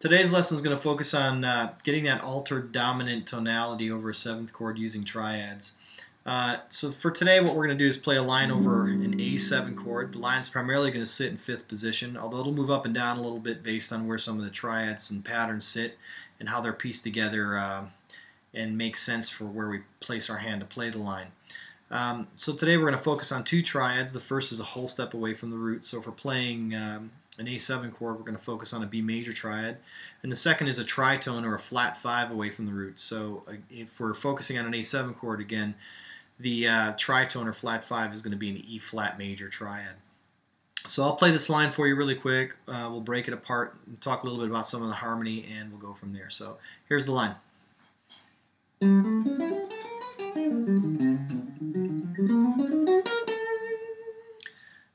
Today's lesson is going to focus on getting that altered dominant tonality over a seventh chord using triads. So for today, what we're going to do is play a line over an A7 chord. The line's primarily going to sit in fifth position, although it'll move up and down a little bit based on where some of the triads and patterns sit and how they're pieced together and make sense for where we place our hand to play the line. So today we're going to focus on two triads. The first is a whole step away from the root. So if we're playing an A7 chord, we're going to focus on a B major triad. And the second is a tritone or a flat 5 away from the root. So if we're focusing on an A7 chord again, the tritone or flat 5 is going to be an E flat major triad. So I'll play this line for you really quick. We'll break it apart and talk a little bit about some of the harmony, and we'll go from there. So here's the line.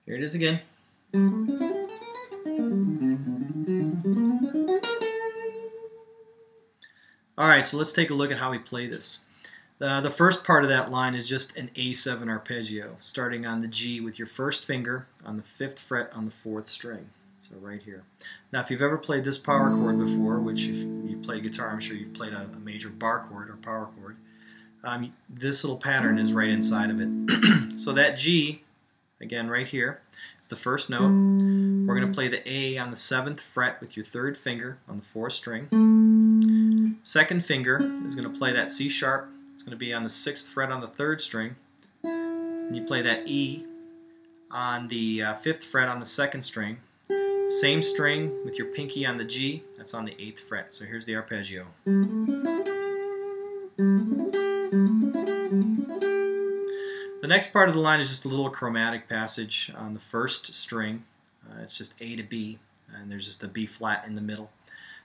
Here it is again. Alright, so let's take a look at how we play this. The first part of that line is just an A7 arpeggio, starting on the G with your first finger on the 5th fret on the 4th string. So right here. Now if you've ever played this power chord before, which if you play guitar, I'm sure you've played a major bar chord or power chord, this little pattern is right inside of it. So that G, again right here, is the first note. We're going to play the A on the 7th fret with your 3rd finger on the 4th string. Second finger is going to play that C sharp. It's going to be on the 6th fret on the 3rd string. And you play that E on the 5th fret on the 2nd string. Same string with your pinky on the G. That's on the 8th fret. So here's the arpeggio. The next part of the line is just a little chromatic passage on the 1st string. It's just A to B, and there's just a B flat in the middle.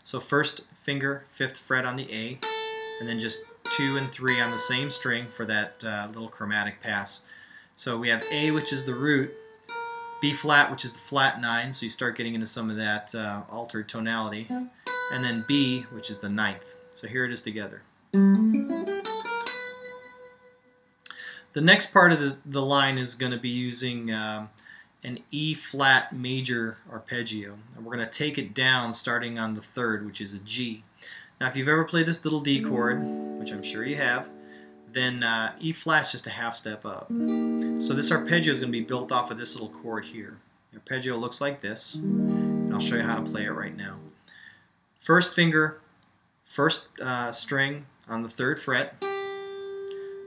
So first finger, 5th fret on the A, and then just 2 and 3 on the same string for that little chromatic pass. So we have A, which is the root, B flat, which is the flat 9, so you start getting into some of that altered tonality, and then B, which is the 9th. So here it is together. The next part of the line is going to be using an E flat major arpeggio, and we're going to take it down starting on the 3rd, which is a G. Now if you've ever played this little D chord, which I'm sure you have, then E flat's just a half step up. So this arpeggio is going to be built off of this little chord here. The arpeggio looks like this, and I'll show you how to play it right now. First finger, first string on the 3rd fret,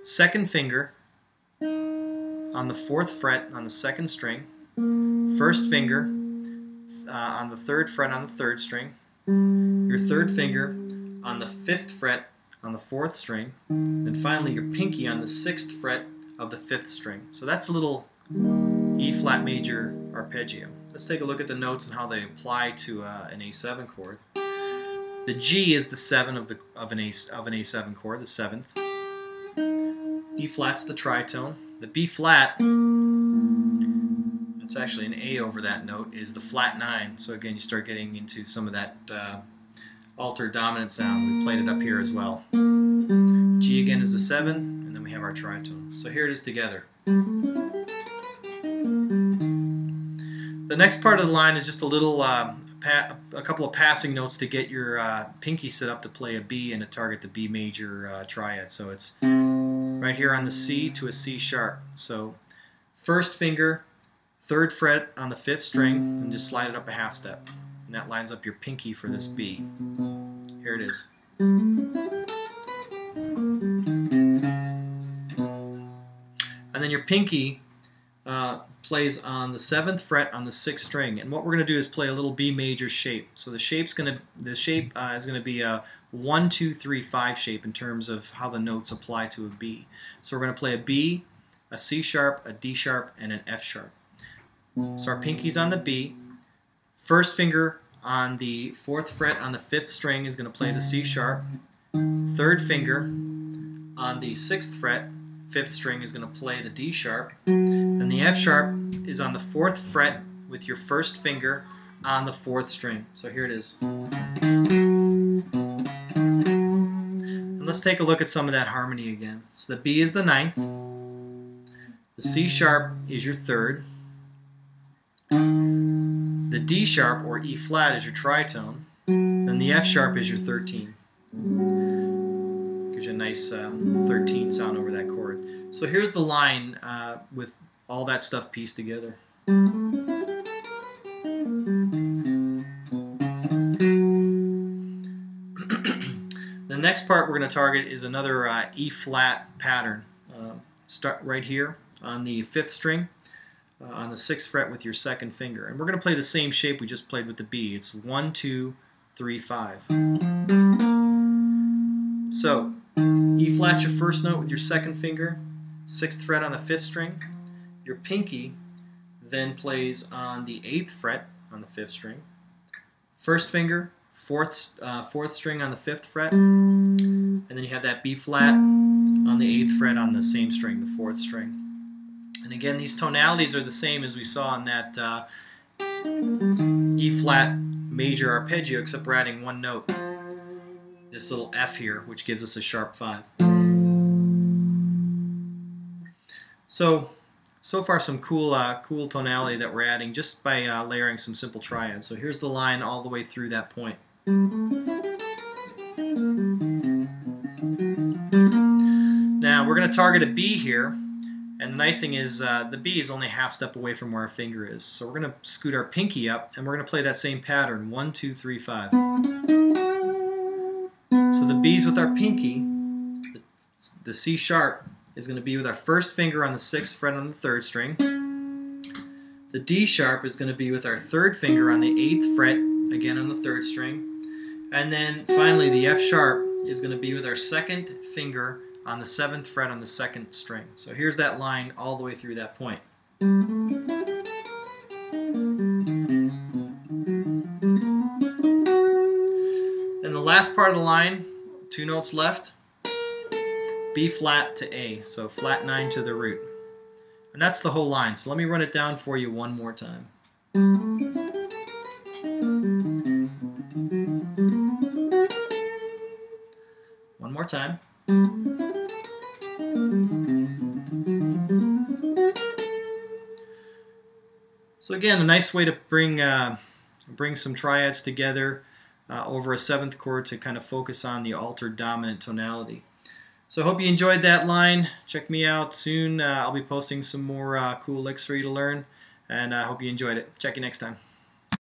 second finger on the 4th fret on the 2nd string, first finger on the 3rd fret on the 3rd string, your 3rd finger on the 5th fret on the 4th string, and finally your pinky on the 6th fret of the 5th string. So that's a little E flat major arpeggio. Let's take a look at the notes and how they apply to an A7 chord. The G is the 7 of an A7 chord, the 7th. E flat's the tritone. The B flat, it's actually an A over that note, is the flat 9. So again, you start getting into some of that altered dominant sound. We played it up here as well. G again is the 7, and then we have our tritone. So here it is together. The next part of the line is just a little, a couple of passing notes to get your pinky set up to play a B and to target the B major triad. So it's right here on the C to a C sharp. So first finger, 3rd fret on the 5th string, and just slide it up a half step. And that lines up your pinky for this B. Here it is. And then your pinky plays on the 7th fret on the 6th string. And what we're going to do is play a little B major shape. So the shape is going to be a 1, 2, 3, 5 shape in terms of how the notes apply to a B. So we're going to play a B, a C sharp, a D sharp, and an F sharp. So our pinky's on the B. First finger on the 4th fret on the 5th string is going to play the C sharp. 3rd finger on the 6th fret, 5th string, is going to play the D sharp. And the F sharp is on the 4th fret with your first finger on the 4th string. So here it is. And let's take a look at some of that harmony again. So the B is the 9th. The C sharp is your 3rd. The D sharp or E flat is your tritone. Then the F sharp is your 13. Gives you a nice 13 sound over that chord. So here's the line with all that stuff pieced together. The next part we're going to target is another E flat pattern. Start right here on the 5th string on the 6th fret with your 2nd finger. And we're going to play the same shape we just played with the B. It's 1, 2, 3, 5. So E flat your 1st note with your 2nd finger, 6th fret on the 5th string. Your pinky then plays on the 8th fret on the 5th string. 1st finger, 4th string on the 5th fret, and then you have that B flat on the 8th fret on the same string, the 4th string. And again, these tonalities are the same as we saw in that E flat major arpeggio, except we're adding one note, this little F here, which gives us a sharp 5. So far some cool tonality that we're adding just by layering some simple triads. So here's the line all the way through that point. Now we're going to target a B here, and the nice thing is the B is only a half step away from where our finger is. So we're going to scoot our pinky up, and we're going to play that same pattern, 1, 2, 3, 5. So the B's with our pinky, the C sharp is going to be with our 1st finger on the 6th fret on the 3rd string. The D sharp is going to be with our 3rd finger on the 8th fret, again on the 3rd string. And then finally the F sharp is going to be with our 2nd finger on the 7th fret on the 2nd string. So here's that line all the way through that point. And the last part of the line, 2 notes left, B flat to A, so flat 9 to the root. And that's the whole line. So let me run it down for you one more time. One more time. So again, a nice way to bring some triads together over a 7th chord to kind of focus on the altered dominant tonality. So I hope you enjoyed that line. Check me out soon. I'll be posting some more cool licks for you to learn, and I hope you enjoyed it. Check you next time.